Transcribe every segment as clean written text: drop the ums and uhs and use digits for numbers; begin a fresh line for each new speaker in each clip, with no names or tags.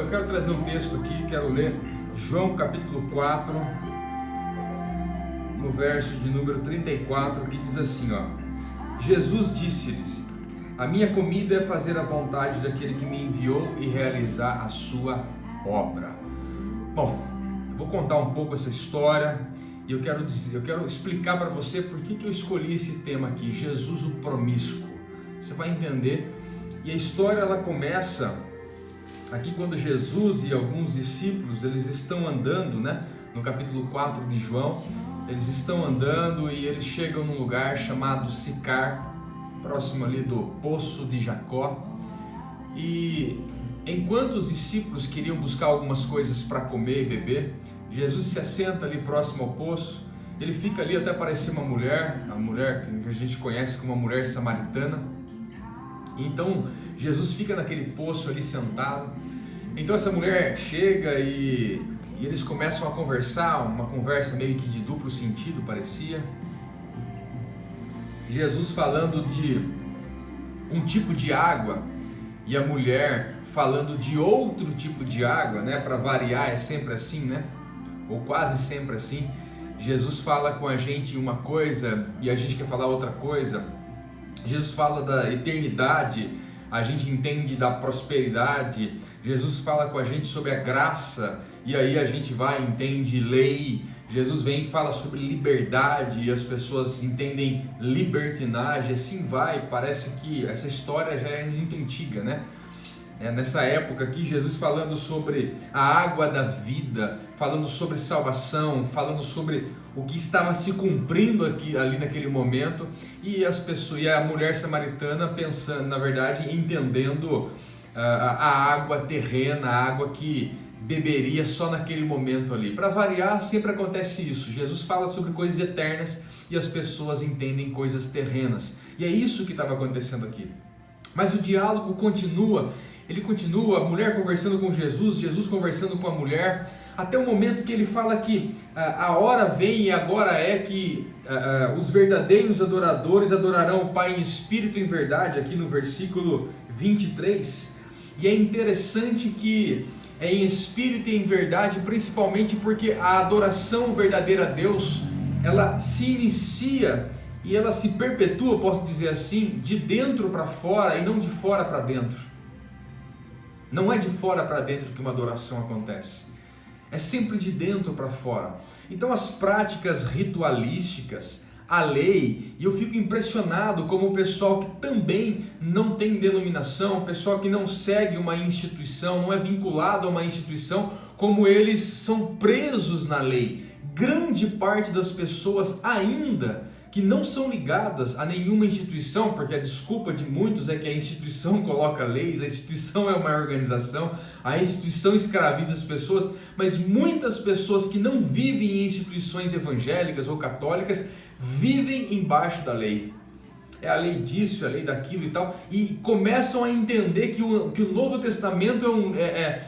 eu quero trazer um texto aqui, quero ler João capítulo 4, no verso de número 34, que diz assim, ó: Jesus disse-lhes: a minha comida é fazer a vontade daquele que me enviou e realizar a sua obra. Bom, eu vou contar um pouco essa história e eu quero explicar para você por que eu escolhi esse tema aqui, Jesus o promíscuo. Você vai entender. E a história ela começa aqui quando Jesus e alguns discípulos, eles estão andando, né? No capítulo 4 de João, eles estão andando e eles chegam num lugar chamado Sicar, próximo ali do poço de Jacó. E enquanto os discípulos queriam buscar algumas coisas para comer e beber, Jesus se assenta ali próximo ao poço. Ele fica ali até parecer uma mulher, a mulher que a gente conhece como uma mulher samaritana. Então Jesus fica naquele poço ali sentado. Então essa mulher chega e eles começam a conversar, uma conversa meio que de duplo sentido parecia. Jesus falando de um tipo de água e a mulher falando de outro tipo de água, né? Para variar, é sempre assim, né? Ou quase sempre assim. Jesus fala com a gente uma coisa e a gente quer falar outra coisa. Jesus fala da eternidade, a gente entende da prosperidade. Jesus fala com a gente sobre a graça e aí a gente vai e entende lei. Jesus vem e fala sobre liberdade e as pessoas entendem libertinagem. Assim vai, parece que essa história já é muito antiga, né? Nessa época aqui, Jesus falando sobre a água da vida, falando sobre salvação, falando sobre o que estava se cumprindo aqui, ali naquele momento, e as pessoas, e a mulher samaritana pensando, na verdade, entendendo a água terrena, a água que beberia só naquele momento ali. Para variar, sempre acontece isso. Jesus fala sobre coisas eternas e as pessoas entendem coisas terrenas. E é isso que estava acontecendo aqui. Mas o diálogo continua. Ele continua, a mulher conversando com Jesus, Jesus conversando com a mulher, até o momento que ele fala que a hora vem e agora é que os verdadeiros adoradores adorarão o Pai em espírito e em verdade, aqui no versículo 23. E é interessante que é em espírito e em verdade, principalmente porque a adoração verdadeira a Deus, ela se inicia e ela se perpetua, posso dizer assim, de dentro para fora e não de fora para dentro. Não é de fora para dentro que uma adoração acontece, é sempre de dentro para fora. Então as práticas ritualísticas, a lei, e eu fico impressionado como o pessoal que também não tem denominação, o pessoal que não segue uma instituição, não é vinculado a uma instituição, como eles são presos na lei. Grande parte das pessoas ainda que não são ligadas a nenhuma instituição, porque a desculpa de muitos é que a instituição coloca leis, a instituição é uma organização, a instituição escraviza as pessoas, mas muitas pessoas que não vivem em instituições evangélicas ou católicas vivem embaixo da lei. É a lei disso, é a lei daquilo e tal, e começam a entender que o Novo Testamento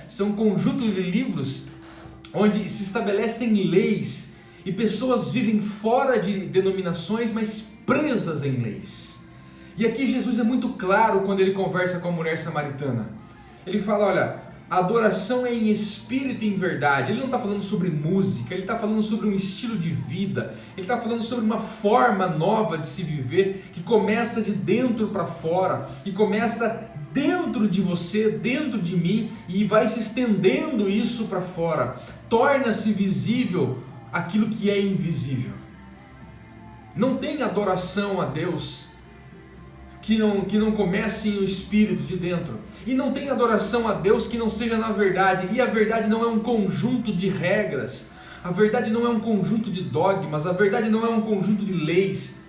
são um conjunto de livros onde se estabelecem leis. E pessoas vivem fora de denominações, mas presas em leis. E aqui Jesus é muito claro quando ele conversa com a mulher samaritana. Ele fala, olha, a adoração é em espírito e em verdade. Ele não está falando sobre música, ele está falando sobre um estilo de vida. Ele está falando sobre uma forma nova de se viver, que começa de dentro para fora, que começa dentro de você, dentro de mim, e vai se estendendo isso para fora. Torna-se visível aquilo que é invisível. Não tem adoração a Deus que não comece no espírito de dentro. E não tem adoração a Deus que não seja na verdade. E a verdade não é um conjunto de regras. A verdade não é um conjunto de dogmas. A verdade não é um conjunto de leis.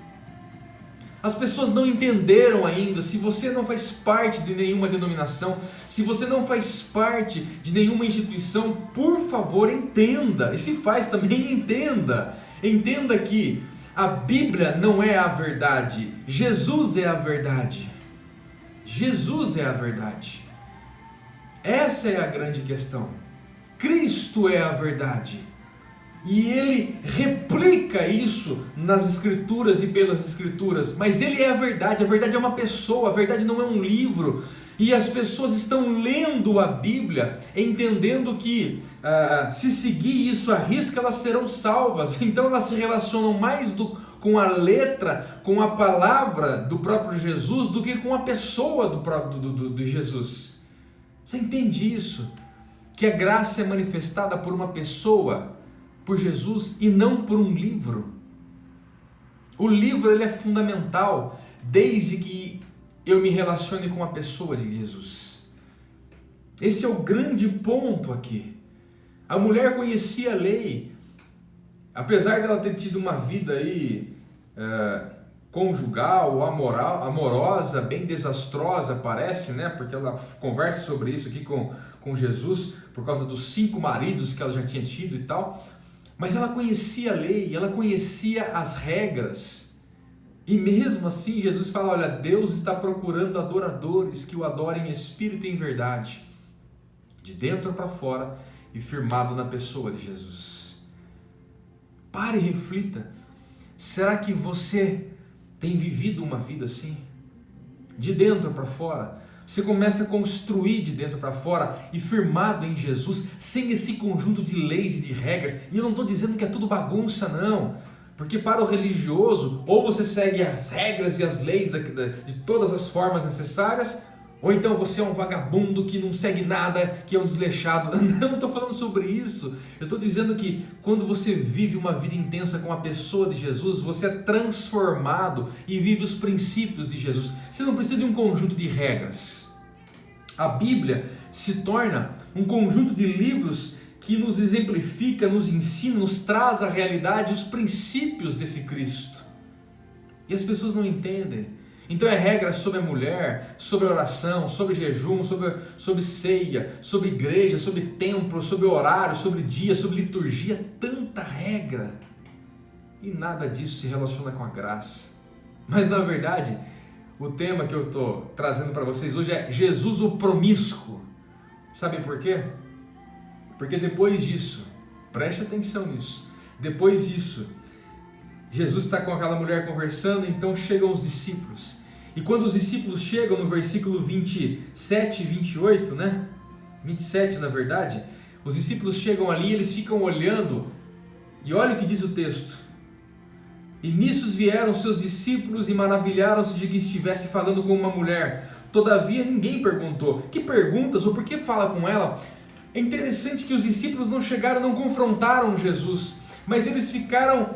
As pessoas não entenderam ainda. Se você não faz parte de nenhuma denominação, se você não faz parte de nenhuma instituição, por favor, entenda. E se faz também, entenda. Entenda que a Bíblia não é a verdade. Jesus é a verdade. Jesus é a verdade. Essa é a grande questão. Cristo é a verdade. E ele replica isso nas escrituras e pelas escrituras, mas ele é a verdade é uma pessoa, a verdade não é um livro. E as pessoas estão lendo a Bíblia, entendendo que se seguir isso à risca, elas serão salvas. Então elas se relacionam mais com a letra, com a palavra do próprio Jesus, do que com a pessoa do Jesus. Você entende isso? Que a graça é manifestada por uma pessoa, por Jesus, e não por um livro. O livro ele é fundamental desde que eu me relacione com a pessoa de Jesus. Esse é o grande ponto aqui. A mulher conhecia a lei, apesar dela ter tido uma vida aí conjugal, amorosa, bem desastrosa, parece, né? Porque ela conversa sobre isso aqui com Jesus, por causa dos 5 maridos que ela já tinha tido e tal. Mas ela conhecia a lei, ela conhecia as regras. E mesmo assim Jesus fala, olha, Deus está procurando adoradores que o adorem em espírito e em verdade, de dentro para fora e firmado na pessoa de Jesus. Pare e reflita, será que você tem vivido uma vida assim? De dentro para fora? Você começa a construir de dentro para fora e firmado em Jesus, sem esse conjunto de leis e de regras. E eu não estou dizendo que é tudo bagunça, não. Porque para o religioso, ou você segue as regras e as leis de todas as formas necessárias, ou então você é um vagabundo que não segue nada, que é um desleixado. Não estou falando sobre isso. Eu estou dizendo que quando você vive uma vida intensa com a pessoa de Jesus, você é transformado e vive os princípios de Jesus. Você não precisa de um conjunto de regras. A Bíblia se torna um conjunto de livros que nos exemplifica, nos ensina, nos traz à realidade os princípios desse Cristo. E as pessoas não entendem. Então é regra sobre a mulher, sobre oração, sobre jejum, sobre ceia, sobre igreja, sobre templo, sobre horário, sobre dia, sobre liturgia, tanta regra. E nada disso se relaciona com a graça. Mas na verdade, o tema que eu estou trazendo para vocês hoje é Jesus o promíscuo. Sabe por quê? Porque depois disso, preste atenção nisso, depois disso, Jesus está com aquela mulher conversando, então chegam os discípulos. E quando os discípulos chegam no versículo 27 e 28, né? 27 na verdade, os discípulos chegam ali, eles ficam olhando, e olha o que diz o texto. E nisso vieram seus discípulos e maravilharam-se de que estivesse falando com uma mulher. Todavia ninguém perguntou, que perguntas ou por que fala com ela? É interessante que os discípulos não chegaram, não confrontaram Jesus, mas eles ficaram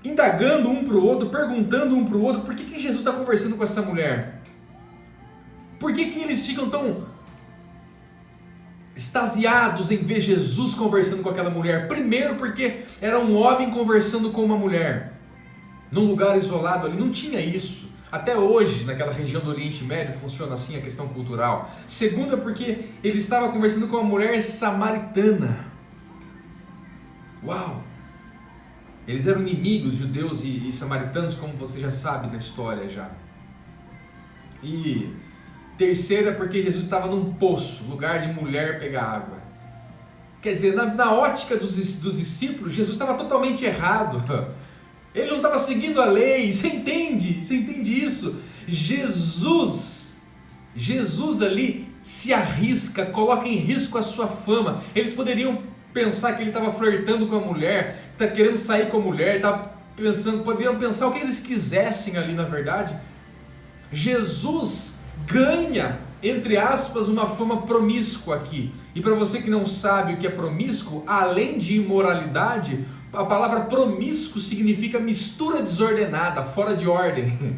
indagando um para o outro, perguntando um para o outro, por que Jesus está conversando com essa mulher? Por que eles ficam tão extasiados em ver Jesus conversando com aquela mulher? Primeiro porque era um homem conversando com uma mulher, num lugar isolado ali, não tinha isso. Até hoje, naquela região do Oriente Médio, funciona assim a questão cultural. Segundo é porque ele estava conversando com uma mulher samaritana. Uau! Eles eram inimigos, judeus e samaritanos, como você já sabe da história já. E terceira, porque Jesus estava num poço, lugar de mulher pegar água. Quer dizer, na ótica dos discípulos, Jesus estava totalmente errado. Ele não estava seguindo a lei, você entende isso? Jesus ali se arrisca, coloca em risco a sua fama. Eles poderiam pensar que ele estava flertando com a mulher, está querendo sair com a mulher, poderiam pensar o que eles quisessem ali na verdade. Jesus ganha, entre aspas, uma fama promíscua aqui. E para você que não sabe o que é promíscuo, além de imoralidade, a palavra promíscuo significa mistura desordenada, fora de ordem.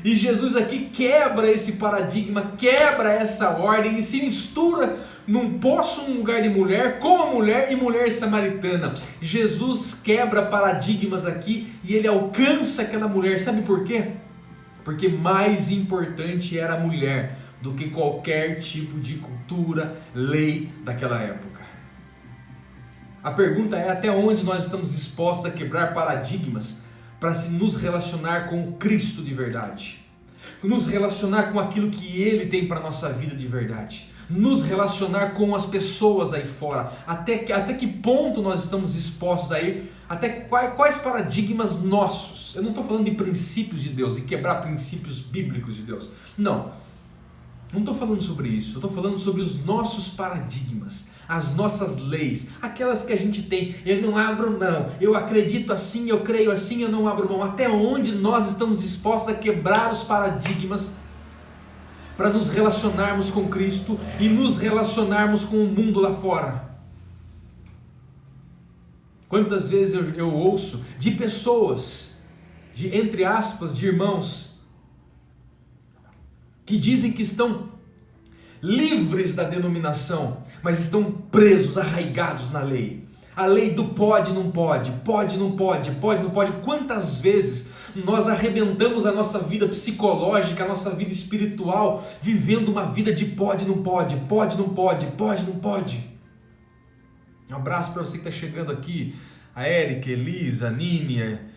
E Jesus aqui quebra esse paradigma, quebra essa ordem e se mistura num poço, num lugar de mulher, com a mulher e mulher samaritana. Jesus quebra paradigmas aqui e ele alcança aquela mulher. Sabe por quê? Porque mais importante era a mulher do que qualquer tipo de cultura, lei daquela época. A pergunta é até onde nós estamos dispostos a quebrar paradigmas para nos relacionar com o Cristo de verdade, nos relacionar com aquilo que Ele tem para a nossa vida de verdade, nos relacionar com as pessoas aí fora, até que ponto nós estamos dispostos a ir, até quais paradigmas nossos. Eu não estou falando de princípios de Deus, de quebrar princípios bíblicos de Deus, não. Não estou falando sobre isso, eu estou falando sobre os nossos paradigmas, as nossas leis, aquelas que a gente tem. Eu não abro mão, eu acredito assim, eu creio assim, eu não abro mão. Até onde nós estamos dispostos a quebrar os paradigmas para nos relacionarmos com Cristo e nos relacionarmos com o mundo lá fora? Quantas vezes eu ouço de pessoas, entre aspas, de irmãos, que dizem que estão livres da denominação, mas estão presos, arraigados na lei. A lei do pode, não pode, pode, não pode, pode, não pode. Quantas vezes nós arrebentamos a nossa vida psicológica, a nossa vida espiritual, vivendo uma vida de pode, não pode, pode, não pode, pode, não pode. Um abraço para você que está chegando aqui, a Érica, Elisa, a Nínia,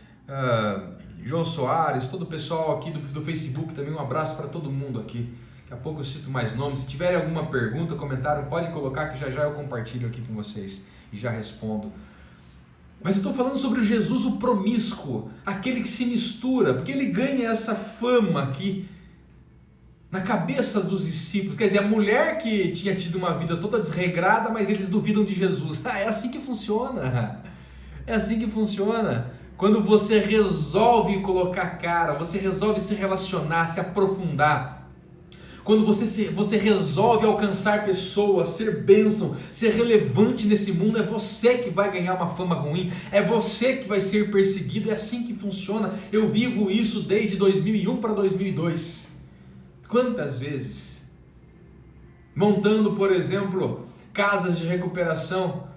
João Soares, todo o pessoal aqui do Facebook também, um abraço para todo mundo aqui. Daqui a pouco eu cito mais nomes. Se tiverem alguma pergunta, comentário, pode colocar que já já eu compartilho aqui com vocês e já respondo. Mas eu estou falando sobre o Jesus, o promíscuo, aquele que se mistura, porque ele ganha essa fama aqui na cabeça dos discípulos. Quer dizer, a mulher que tinha tido uma vida toda desregrada, mas eles duvidam de Jesus. É assim que funciona. É assim que funciona. Quando você resolve colocar a cara, você resolve se relacionar, se aprofundar. Quando você resolve alcançar pessoas, ser bênção, ser relevante nesse mundo, é você que vai ganhar uma fama ruim, é você que vai ser perseguido, é assim que funciona. Eu vivo isso desde 2001 para 2002. Quantas vezes? Montando, por exemplo, casas de recuperação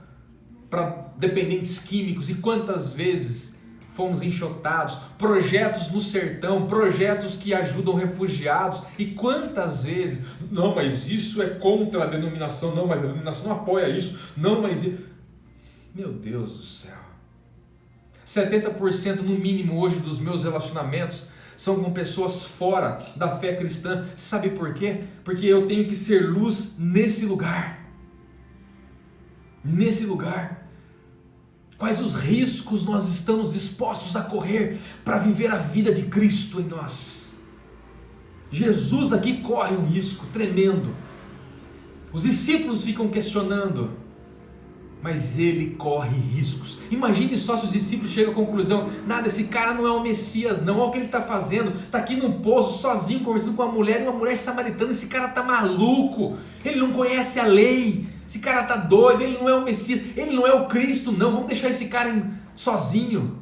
para dependentes químicos, e quantas vezes fomos enxotados, projetos no sertão, projetos que ajudam refugiados, e quantas vezes, não, mas isso é contra a denominação, não, mas a denominação não apoia isso, não, mas... Meu Deus do céu, 70% no mínimo hoje dos meus relacionamentos são com pessoas fora da fé cristã. Sabe por quê? Porque eu tenho que ser luz nesse lugar. Nesse lugar. Quais os riscos nós estamos dispostos a correr para viver a vida de Cristo em nós? Jesus aqui corre um risco tremendo. Os discípulos ficam questionando, mas ele corre riscos. Imagine só se os discípulos chegam à conclusão: nada, esse cara não é o Messias não, olha o que ele está fazendo, está aqui num poço sozinho conversando com uma mulher samaritana, esse cara está maluco, ele não conhece a lei. Esse cara está doido, ele não é o Messias, ele não é o Cristo, não, vamos deixar esse cara sozinho.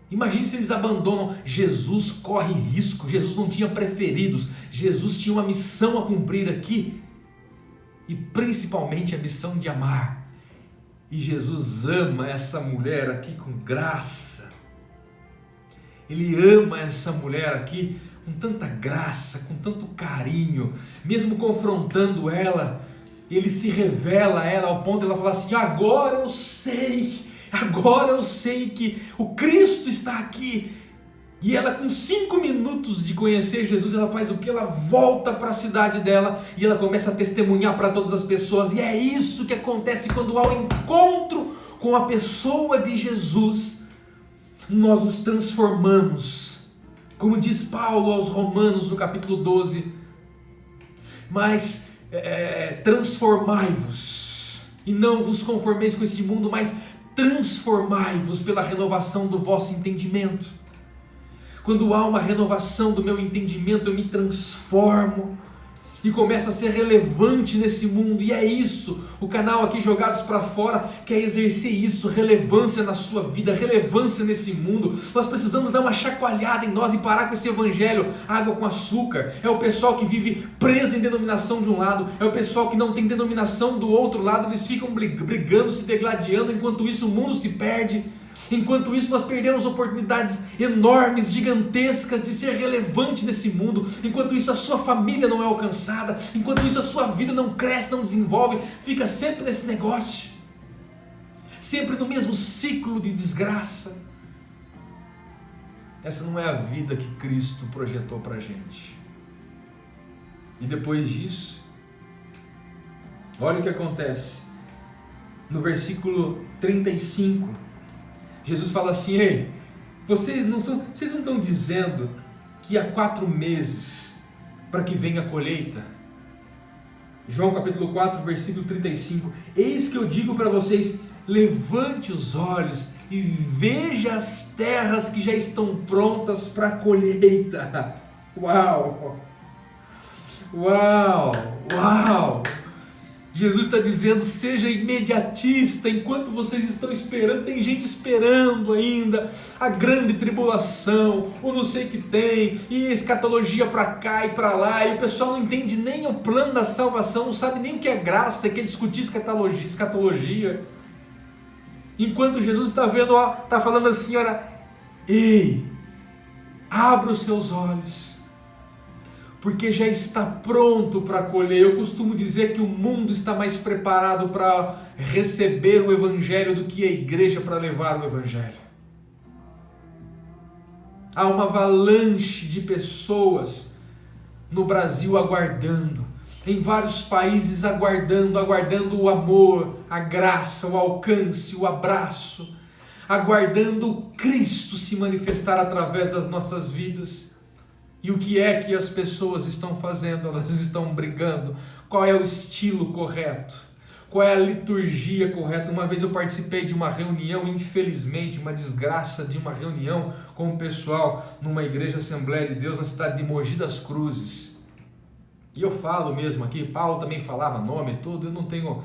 Imagine se eles abandonam. Jesus corre risco, Jesus não tinha preferidos, Jesus tinha uma missão a cumprir aqui, e principalmente a missão de amar. E Jesus ama essa mulher aqui com graça, ele ama essa mulher aqui com tanta graça, com tanto carinho, mesmo confrontando ela. Ele se revela a ela ao ponto de ela falar assim: agora eu sei que o Cristo está aqui. E ela, com 5 minutos de conhecer Jesus, ela faz o que? Ela volta para a cidade dela e ela começa a testemunhar para todas as pessoas. E é isso que acontece quando há um encontro com a pessoa de Jesus. Nós nos transformamos, como diz Paulo aos Romanos no capítulo 12, mas transformai-vos, e não vos conformeis com este mundo, mas transformai-vos pela renovação do vosso entendimento. Quando há uma renovação do meu entendimento, eu me transformo e começo a ser relevante nesse mundo. E é isso, o canal aqui Jogados para Fora quer exercer isso, relevância na sua vida, relevância nesse mundo. Nós precisamos dar uma chacoalhada em nós e parar com esse evangelho água com açúcar. É o pessoal que vive preso em denominação de um lado, é o pessoal que não tem denominação do outro lado. Eles ficam brigando, se degladiando, enquanto isso o mundo se perde. Enquanto isso nós perdemos oportunidades enormes, gigantescas de ser relevante nesse mundo. Enquanto isso a sua família não é alcançada. Enquanto isso a sua vida não cresce, não desenvolve. Fica sempre nesse negócio, sempre no mesmo ciclo de desgraça. Essa não é a vida que Cristo projetou para a gente. E depois disso, olha o que acontece no versículo 35. Jesus fala assim: ei, vocês não estão dizendo que há 4 meses para que venha a colheita? João capítulo 4, versículo 35. Eis que eu digo para vocês, levante os olhos e veja as terras que já estão prontas para a colheita. Uau! Uau! Uau! Jesus está dizendo, seja imediatista, enquanto vocês estão esperando, tem gente esperando ainda a grande tribulação, ou não sei o que tem, e escatologia para cá e para lá, e o pessoal não entende nem o plano da salvação, não sabe nem o que é graça, quer discutir escatologia. Enquanto Jesus está vendo, está falando assim, olha, ei, abra os seus olhos, porque já está pronto para colher. Eu costumo dizer que o mundo está mais preparado para receber o Evangelho do que a igreja para levar o Evangelho. Há uma avalanche de pessoas no Brasil aguardando, em vários países aguardando o amor, a graça, o alcance, o abraço, aguardando Cristo se manifestar através das nossas vidas. E o que é que as pessoas estão fazendo? Elas estão brigando. Qual é o estilo correto? Qual é a liturgia correta? Uma vez eu participei de uma reunião, infelizmente, uma desgraça de uma reunião com o pessoal numa igreja Assembleia de Deus na cidade de Mogi das Cruzes. E eu falo mesmo aqui, Paulo também falava nome e tudo, eu não tenho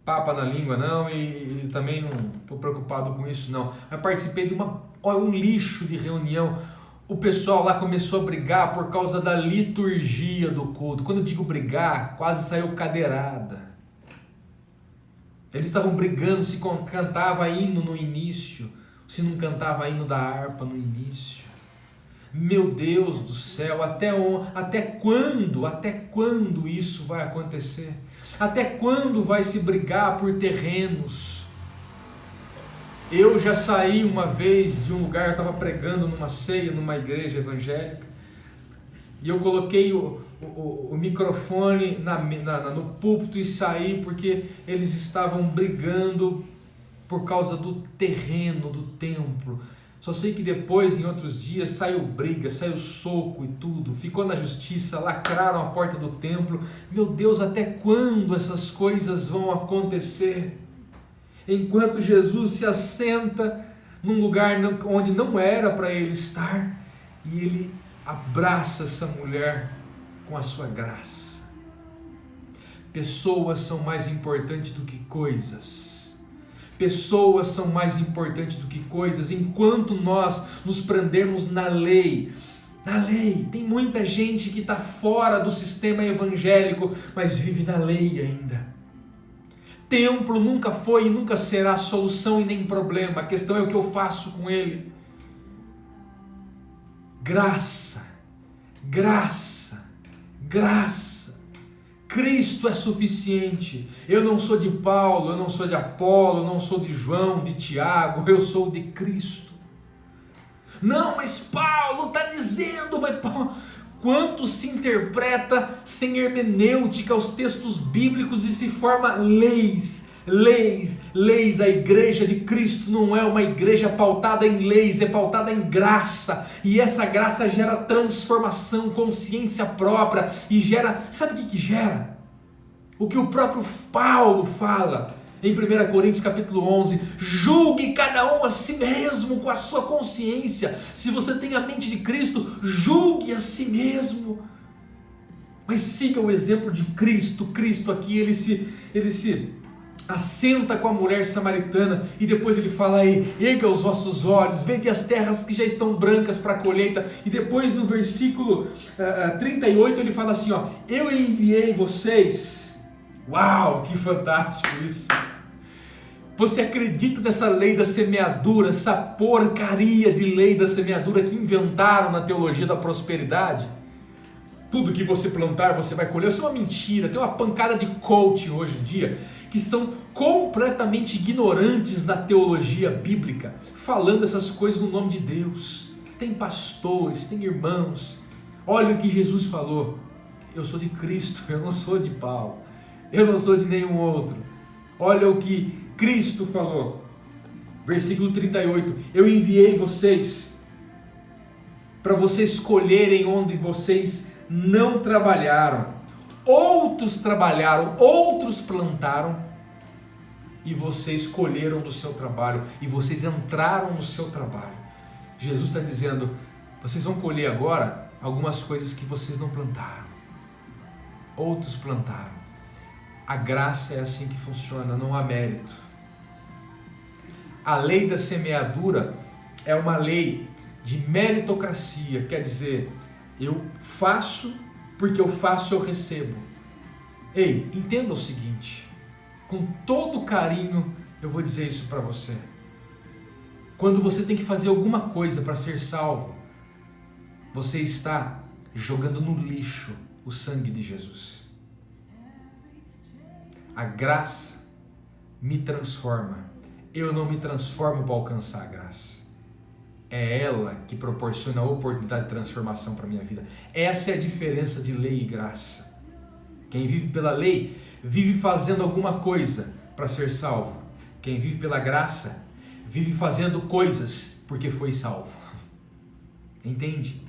papa na língua não e também não estou preocupado com isso não. Eu participei de um lixo de reunião. O pessoal lá começou a brigar por causa da liturgia do culto. Quando eu digo brigar, quase saiu cadeirada. Eles estavam brigando se cantava hino no início, se não cantava hino da harpa no início. Meu Deus do céu, até quando isso vai acontecer? Até quando vai se brigar por terrenos? Eu já saí uma vez de um lugar, eu estava pregando numa ceia, numa igreja evangélica, e eu coloquei o microfone no púlpito e saí porque eles estavam brigando por causa do terreno, do templo. Só sei que depois, em outros dias, saiu briga, saiu soco e tudo, ficou na justiça, lacraram a porta do templo. Meu Deus, até quando essas coisas vão acontecer? Enquanto Jesus se assenta num lugar onde não era para ele estar, e ele abraça essa mulher com a sua graça. Pessoas são mais importantes do que coisas. Pessoas são mais importantes do que coisas. Enquanto nós nos prendermos na lei, tem muita gente que está fora do sistema evangélico, mas vive na lei ainda. Templo nunca foi e nunca será solução e nem problema. A questão é o que eu faço com ele. Graça, graça, graça. Cristo é suficiente. Eu não sou de Paulo, eu não sou de Apolo, eu não sou de João, de Tiago, eu sou de Cristo. Não, mas Paulo está dizendo, mas Paulo... Quanto se interpreta sem hermenêutica os textos bíblicos e se forma leis. A igreja de Cristo não é uma igreja pautada em leis, é pautada em graça. E essa graça gera transformação, consciência própria e gera, sabe o que gera? O que o próprio Paulo fala em 1 Coríntios capítulo 11, julgue cada um a si mesmo com a sua consciência. Se você tem a mente de Cristo, julgue a si mesmo. Mas siga o exemplo de Cristo. Cristo aqui, ele se assenta com a mulher samaritana e depois ele fala aí, erga os vossos olhos, vede as terras que já estão brancas para a colheita. E depois no versículo 38 ele fala assim, eu enviei vocês. Uau, que fantástico isso! Você acredita nessa lei da semeadura, essa porcaria de lei da semeadura que inventaram na teologia da prosperidade? Tudo que você plantar, você vai colher. Isso é uma mentira. Tem uma pancada de coach hoje em dia que são completamente ignorantes na teologia bíblica, falando essas coisas no nome de Deus. Tem pastores, tem irmãos. Olha o que Jesus falou. Eu sou de Cristo, eu não sou de Paulo. Eu não sou de nenhum outro. Olha o que Cristo falou. Versículo 38. Eu enviei vocês para vocês escolherem onde vocês não trabalharam, outros trabalharam, outros plantaram, e vocês colheram do seu trabalho, e vocês entraram no seu trabalho. Jesus está dizendo, vocês vão colher agora algumas coisas que vocês não plantaram, outros plantaram. A graça é assim que funciona, não há mérito. A lei da semeadura é uma lei de meritocracia, quer dizer, eu faço, porque eu faço, eu recebo. Ei, entenda o seguinte, com todo carinho eu vou dizer isso para você. Quando você tem que fazer alguma coisa para ser salvo, você está jogando no lixo o sangue de Jesus. A graça me transforma. Eu não me transformo para alcançar a graça. É ela que proporciona a oportunidade de transformação para a minha vida. Essa é a diferença de lei e graça. Quem vive pela lei, vive fazendo alguma coisa para ser salvo. Quem vive pela graça, vive fazendo coisas porque foi salvo. Entende?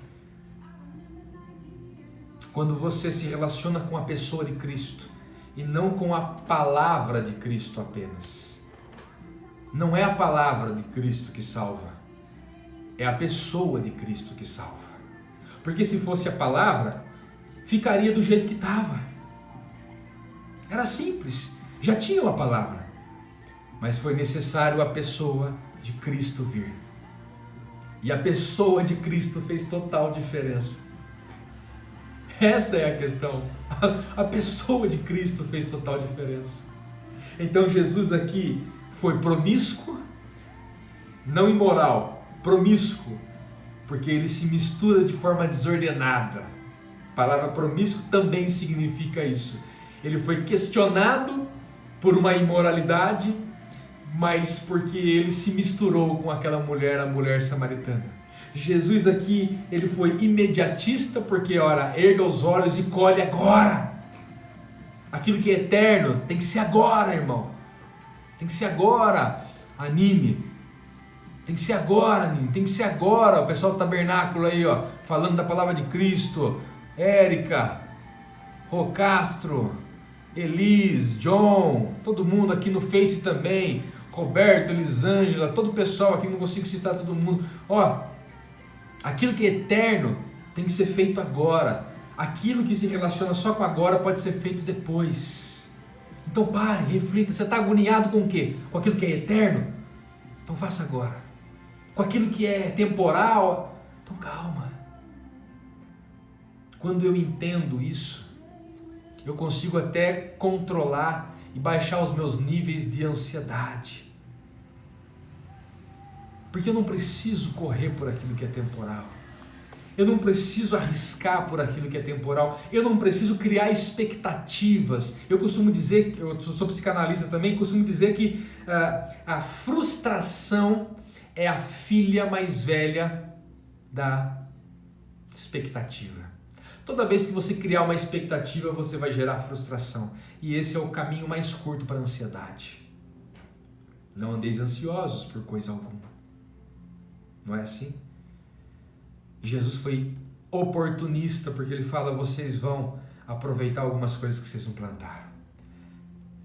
Quando você se relaciona com a pessoa de Cristo e não com a palavra de Cristo apenas. Não é a palavra de Cristo que salva, é a pessoa de Cristo que salva. Porque se fosse a palavra, ficaria do jeito que estava. Era simples, já tinha uma palavra. Mas foi necessário a pessoa de Cristo vir. E a pessoa de Cristo fez total diferença. Essa é a questão. A pessoa de Cristo fez total diferença. Então Jesus aqui foi promíscuo, não imoral, promíscuo, porque ele se mistura de forma desordenada. A palavra promíscuo também significa isso. Ele foi questionado por uma imoralidade, mas porque ele se misturou com aquela mulher, a mulher samaritana. Jesus aqui, ele foi imediatista, porque ora, erga os olhos e colhe agora. Aquilo que é eterno tem que ser agora, irmão. Tem que ser agora, Anine. Tem que ser agora, Anine. Tem que ser agora. O pessoal do tabernáculo aí, ó, falando da palavra de Cristo. Érica, Rô Castro, Elis, John, todo mundo aqui no Face também. Roberto, Elisângela, todo o pessoal aqui, não consigo citar todo mundo. Ó, aquilo que é eterno tem que ser feito agora. Aquilo que se relaciona só com agora pode ser feito depois. Então pare, reflita. Você está agoniado com o quê? Com aquilo que é eterno? Então faça agora. Com aquilo que é temporal? Então calma. Quando eu entendo isso, eu consigo até controlar e baixar os meus níveis de ansiedade. Porque eu não preciso correr por aquilo que é temporal. Eu não preciso arriscar por aquilo que é temporal. Eu não preciso criar expectativas. Eu costumo dizer, eu sou psicanalista também, costumo dizer que a frustração é a filha mais velha da expectativa. Toda vez que você criar uma expectativa, você vai gerar frustração. E esse é o caminho mais curto para a ansiedade. Não andeis ansiosos por coisa alguma. Não é assim? Jesus foi oportunista, porque ele fala, vocês vão aproveitar algumas coisas que vocês não plantaram.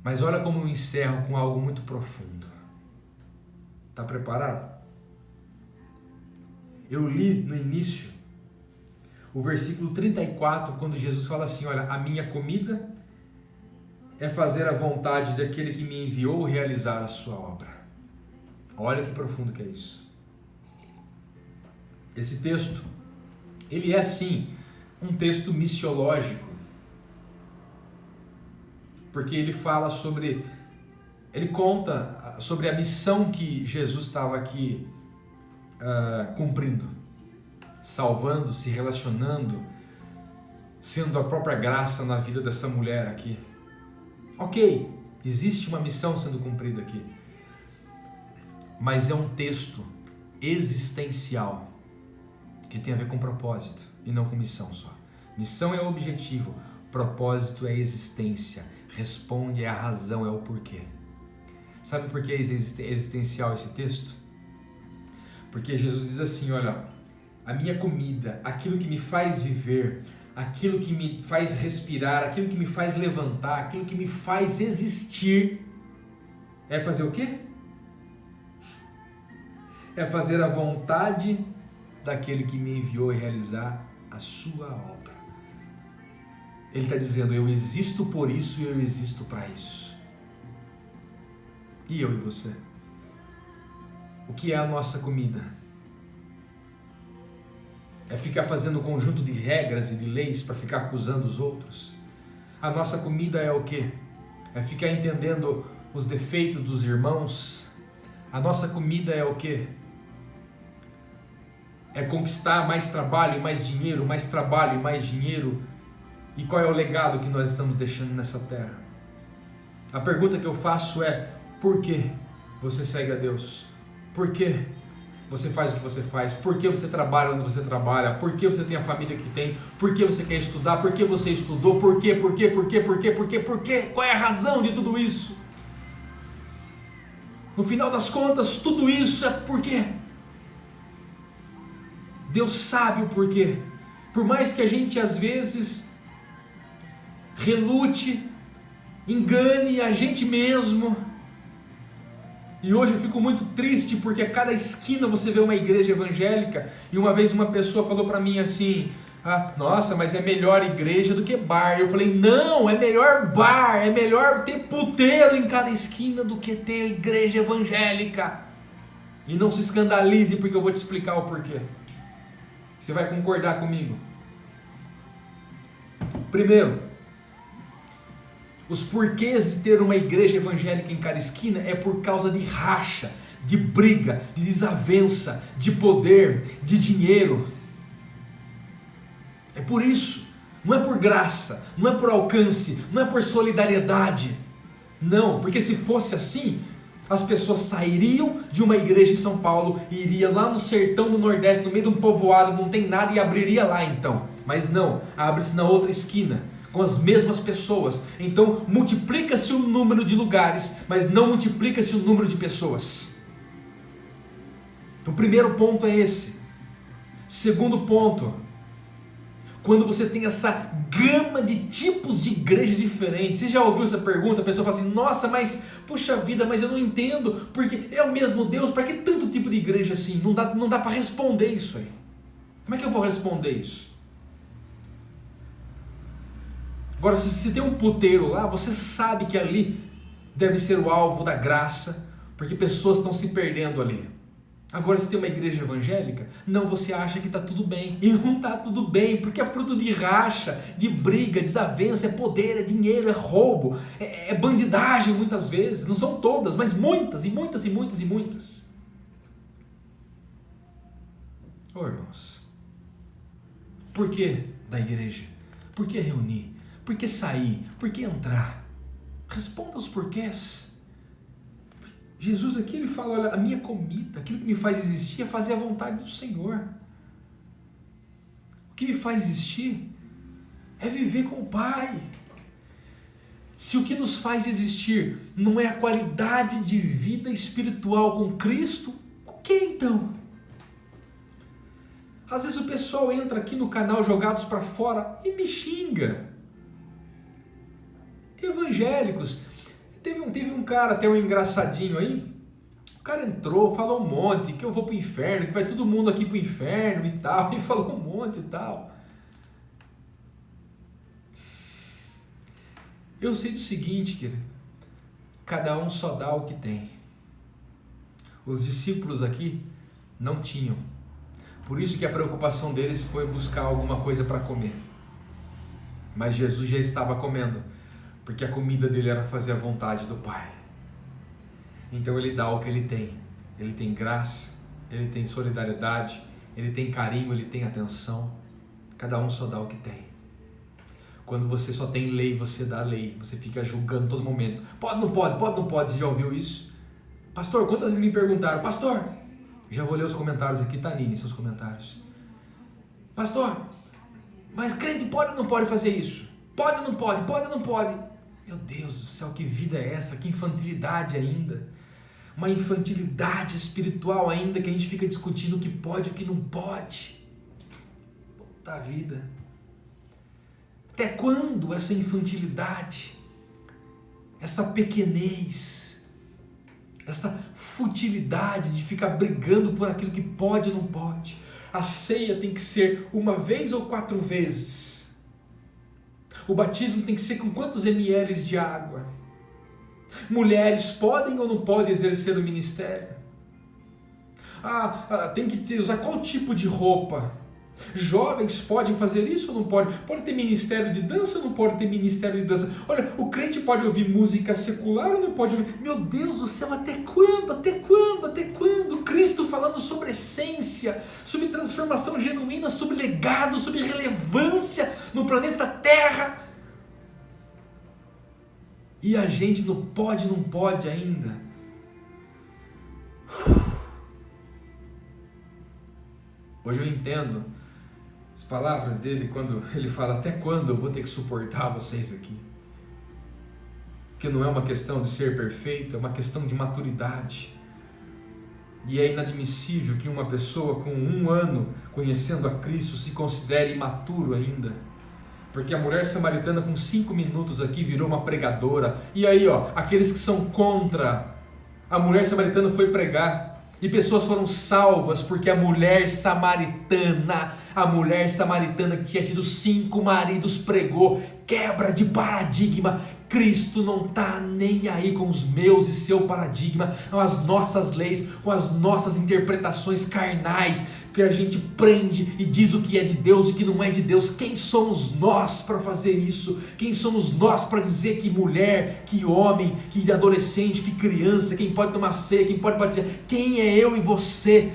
Mas olha como eu encerro com algo muito profundo. Está preparado? Eu li no início o versículo 34, quando Jesus fala assim, olha, a minha comida é fazer a vontade daquele que me enviou realizar a sua obra. Olha que profundo que é isso. Esse texto, ele é sim um texto missiológico, porque ele fala sobre, ele conta sobre a missão que Jesus estava aqui cumprindo, salvando, se relacionando, sendo a própria graça na vida dessa mulher aqui. Ok, existe uma missão sendo cumprida aqui, mas é um texto existencial, que tem a ver com propósito e não com missão só. Missão é o objetivo, propósito é a existência, responde é a razão, é o porquê. Sabe por que é existencial esse texto? Porque Jesus diz assim, olha, a minha comida, aquilo que me faz viver, aquilo que me faz respirar, aquilo que me faz levantar, aquilo que me faz existir, é fazer o quê? É fazer a vontade daquele que me enviou e realizar a sua obra. Ele está dizendo, eu existo por isso e eu existo para isso. E eu e você? O que é a nossa comida? É ficar fazendo um conjunto de regras e de leis para ficar acusando os outros? A nossa comida é o quê? É ficar entendendo os defeitos dos irmãos? A nossa comida é o quê? É conquistar mais trabalho e mais dinheiro, mais trabalho e mais dinheiro? E qual é o legado que nós estamos deixando nessa terra? A pergunta que eu faço é, por que você segue a Deus? Por que você faz o que você faz? Por que você trabalha onde você trabalha? Por que você tem a família que tem? Por que você quer estudar? Por que você estudou? Por quê? Por quê? Por quê? Por quê? Por quê? Por quê? Qual é a razão de tudo isso? No final das contas, tudo isso é por quê? Deus sabe o porquê. Por mais que a gente às vezes relute, engane a gente mesmo. E hoje eu fico muito triste porque a cada esquina você vê uma igreja evangélica. E uma vez uma pessoa falou para mim assim, nossa, mas é melhor igreja do que bar. Eu falei, não, é melhor bar, é melhor ter puteiro em cada esquina do que ter igreja evangélica. E não se escandalize porque eu vou te explicar o porquê. Você vai concordar comigo? Primeiro, os porquês de ter uma igreja evangélica em cada esquina é por causa de racha, de briga, de desavença, de poder, de dinheiro. É por isso, não é por graça, não é por alcance, não é por solidariedade. Não, porque se fosse assim, as pessoas sairiam de uma igreja em São Paulo e iriam lá no sertão do Nordeste, no meio de um povoado, não tem nada, e abriria lá então. Mas não, abre-se na outra esquina, com as mesmas pessoas. Então multiplica-se o número de lugares, mas não multiplica-se o número de pessoas. Então o primeiro ponto é esse. Segundo ponto, quando você tem essa gama de tipos de igrejas diferentes. Você já ouviu essa pergunta? A pessoa fala assim, nossa, mas puxa vida, mas eu não entendo, porque é o mesmo Deus, para que tanto tipo de igreja assim? Não dá para responder isso aí. Como é que eu vou responder isso? Agora, se você tem um puteiro lá, você sabe que ali deve ser o alvo da graça, porque pessoas estão se perdendo ali. Agora, se tem uma igreja evangélica, não, você acha que está tudo bem. E não está tudo bem, porque é fruto de racha, de briga, desavença, é poder, é dinheiro, é roubo, é bandidagem muitas vezes. Não são todas, mas muitas, e muitas, e muitas, e muitas. Ô irmãos, por que da igreja? Por que reunir? Por que sair? Por que entrar? Responda os porquês. Jesus aqui ele fala, olha, a minha comida, aquilo que me faz existir é fazer a vontade do Senhor. O que me faz existir é viver com o Pai. Se o que nos faz existir não é a qualidade de vida espiritual com Cristo, o que então? Às vezes o pessoal entra aqui no canal Jogados para Fora e me xinga. Evangélicos. Teve um cara até um engraçadinho aí, o cara entrou, falou um monte, que eu vou pro inferno, que vai todo mundo aqui pro inferno e tal, e falou um monte e tal. Eu sei do seguinte, querido, cada um só dá o que tem. Os discípulos aqui não tinham, por isso que a preocupação deles foi buscar alguma coisa para comer, mas Jesus já estava comendo, porque a comida dele era fazer a vontade do Pai. Então ele dá o que ele tem. Ele tem graça, ele tem solidariedade, ele tem carinho, ele tem atenção. Cada um só dá o que tem. Quando você só tem lei, você dá lei. Você fica julgando todo momento. Pode, não pode, pode, não pode. Você já ouviu isso? Pastor, quantas vezes me perguntaram? Pastor, já vou ler os comentários aqui, tá, Nini, seus comentários. Pastor, mas crente pode ou não pode fazer isso? Pode ou não pode? Pode ou não pode? Meu Deus do céu, que vida é essa? Que infantilidade ainda. Uma infantilidade espiritual ainda, que a gente fica discutindo o que pode e o que não pode. Puta vida. Até quando essa infantilidade, essa pequenez, essa futilidade de ficar brigando por aquilo que pode ou não pode? A ceia tem que ser uma vez ou 4 vezes? O batismo tem que ser com quantos ml de água? Mulheres podem ou não podem exercer o ministério? Tem que usar qual tipo de roupa? Jovens podem fazer isso ou não podem? Pode ter ministério de dança ou não pode ter ministério de dança? Olha, o crente pode ouvir música secular ou não pode ouvir? Meu Deus do céu, até quando? Até quando? Até quando? Cristo falando sobre essência, sobre transformação genuína, sobre legado, sobre relevância no planeta Terra. E a gente não pode ainda. Hoje eu entendo as palavras dele quando ele fala: até quando eu vou ter que suportar vocês aqui? Porque não é uma questão de ser perfeito, é uma questão de maturidade. E é inadmissível que uma pessoa com 1 ano conhecendo a Cristo se considere imaturo ainda. Porque a mulher samaritana com 5 minutos aqui virou uma pregadora. E aí, aqueles que são contra a mulher samaritana foi pregar. E pessoas foram salvas porque a mulher samaritana que tinha tido 5 maridos pregou. Quebra de paradigma. Cristo não está nem aí com os meus e seu paradigma, com as nossas leis, com as nossas interpretações carnais, que a gente prende e diz o que é de Deus e o que não é de Deus. Quem somos nós para fazer isso? Quem somos nós para dizer que mulher, que homem, que adolescente, que criança, quem pode tomar ceia, quem pode batizar? Quem é eu e você?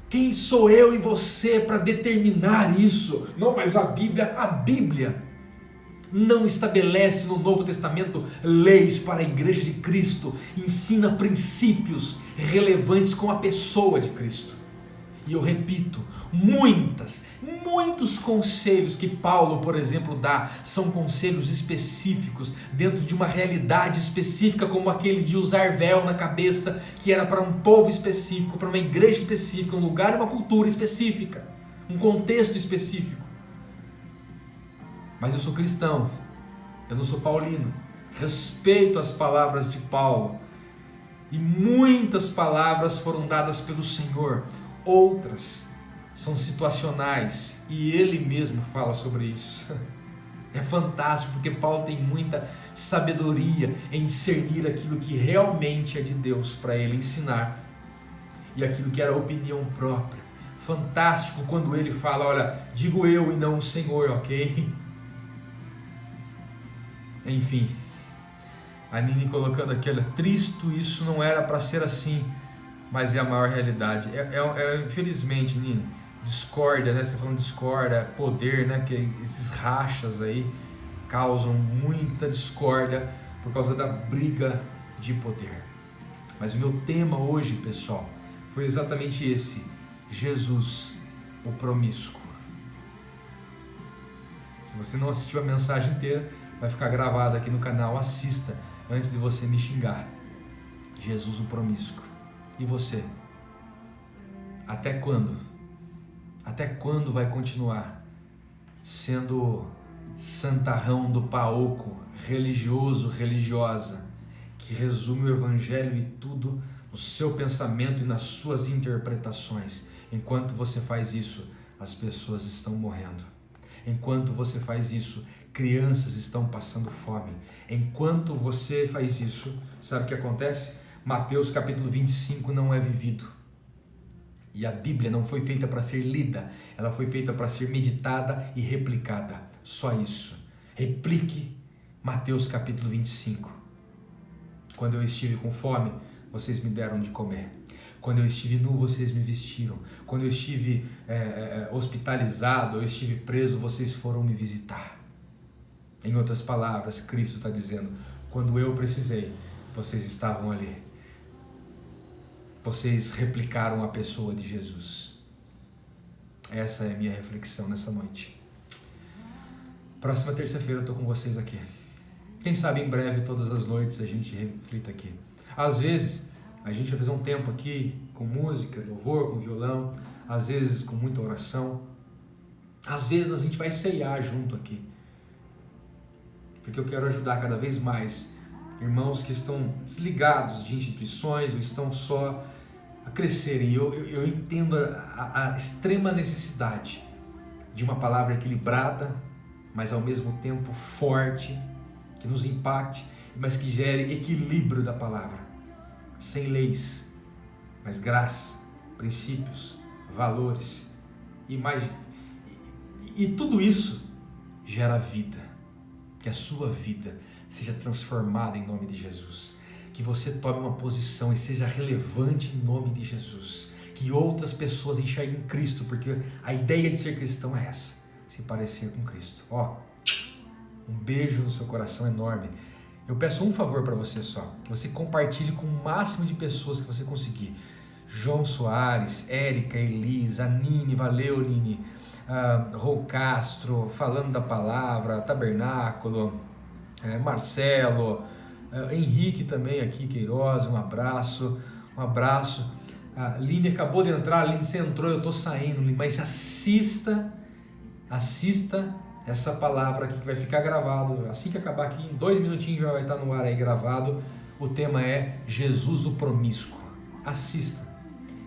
Quem sou eu e você para determinar isso? Não, mas a Bíblia não estabelece no Novo Testamento leis para a Igreja de Cristo, ensina princípios relevantes com a pessoa de Cristo. E eu repito, muitos conselhos que Paulo, por exemplo, dá, são conselhos específicos, dentro de uma realidade específica, como aquele de usar véu na cabeça, que era para um povo específico, para uma igreja específica, um lugar e uma cultura específica, um contexto específico. Mas eu sou cristão, eu não sou paulino, respeito as palavras de Paulo, e muitas palavras foram dadas pelo Senhor, outras são situacionais, e ele mesmo fala sobre isso. É fantástico, porque Paulo tem muita sabedoria em discernir aquilo que realmente é de Deus para ele ensinar, e aquilo que era opinião própria. Fantástico quando ele fala: olha, digo eu e não o Senhor, ok? Enfim, a Nini colocando aqui: olha, Cristo, isso não era para ser assim, mas é a maior realidade. Infelizmente, Nini, discórdia, né? Você falando discórdia, poder, né? Que esses rachas aí causam muita discórdia por causa da briga de poder. Mas o meu tema hoje, pessoal, foi exatamente esse: Jesus, o promíscuo. Se você não assistiu a mensagem inteira, vai ficar gravado aqui no canal, assista antes de você me xingar. Jesus, o promíscuo. E você? Até quando? Até quando vai continuar sendo santarrão do paoco, religioso, religiosa, que resume o evangelho e tudo no seu pensamento e nas suas interpretações? Enquanto você faz isso, as pessoas estão morrendo. Enquanto você faz isso, crianças estão passando fome. Enquanto você faz isso, sabe o que acontece? Mateus capítulo 25 não é vivido. E a Bíblia não foi feita para ser lida, ela foi feita para ser meditada e replicada. Só isso. Replique Mateus capítulo 25. Quando eu estive com fome, vocês me deram de comer. Quando eu estive nu, vocês me vestiram. Quando eu estive hospitalizado, eu estive preso, vocês foram me visitar. Em outras palavras, Cristo está dizendo: quando eu precisei, vocês estavam ali. Vocês replicaram a pessoa de Jesus. Essa é a minha reflexão nessa noite. Próxima terça-feira eu estou com vocês aqui. Quem sabe em breve, todas as noites, a gente reflita aqui. Às vezes, a gente vai fazer um tempo aqui com música, louvor, com violão. Às vezes, com muita oração. Às vezes, a gente vai ceiar junto aqui. porque eu quero ajudar cada vez mais irmãos que estão desligados de instituições ou estão só a crescerem. Eu entendo a extrema necessidade de uma palavra equilibrada, mas ao mesmo tempo forte, que nos impacte, mas que gere equilíbrio da palavra, sem leis, mas graça, princípios, valores e tudo isso gera vida, que a sua vida seja transformada em nome de Jesus, que você tome uma posição e seja relevante em nome de Jesus, que outras pessoas enxerguem Cristo, porque a ideia de ser cristão é essa, se parecer com Cristo. Um beijo no seu coração enorme. Eu peço um favor para você só, que você compartilhe com o máximo de pessoas que você conseguir. João Soares, Érica, Elisa, Nini, valeu Nini, Rô Castro, falando da palavra, Tabernáculo, Marcelo, Henrique também aqui, Queiroz, um abraço. Line acabou de entrar, Line, você entrou, eu estou saindo, mas assista essa palavra aqui que vai ficar gravado, assim que acabar aqui, em 2 minutinhos já vai estar no ar aí gravado. O tema é Jesus o Promíscuo. Assista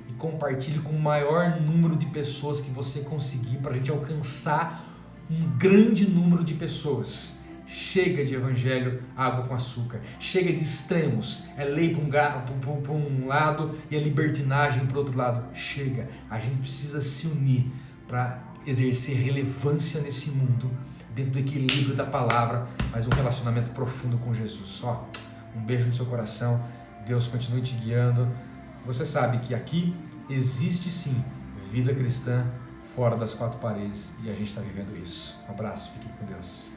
e compartilhe com o maior número de pessoas que você conseguir, para a gente alcançar um grande número de pessoas. Chega de evangelho água com açúcar, chega de extremos, é lei para um lado e a libertinagem para o outro lado. Chega, a gente precisa se unir para exercer relevância nesse mundo, dentro do equilíbrio da palavra, mas um relacionamento profundo com Jesus. Um beijo no seu coração, Deus continue te guiando. Você sabe que aqui existe sim vida cristã fora das 4 paredes e a gente está vivendo isso. Um abraço, fique com Deus.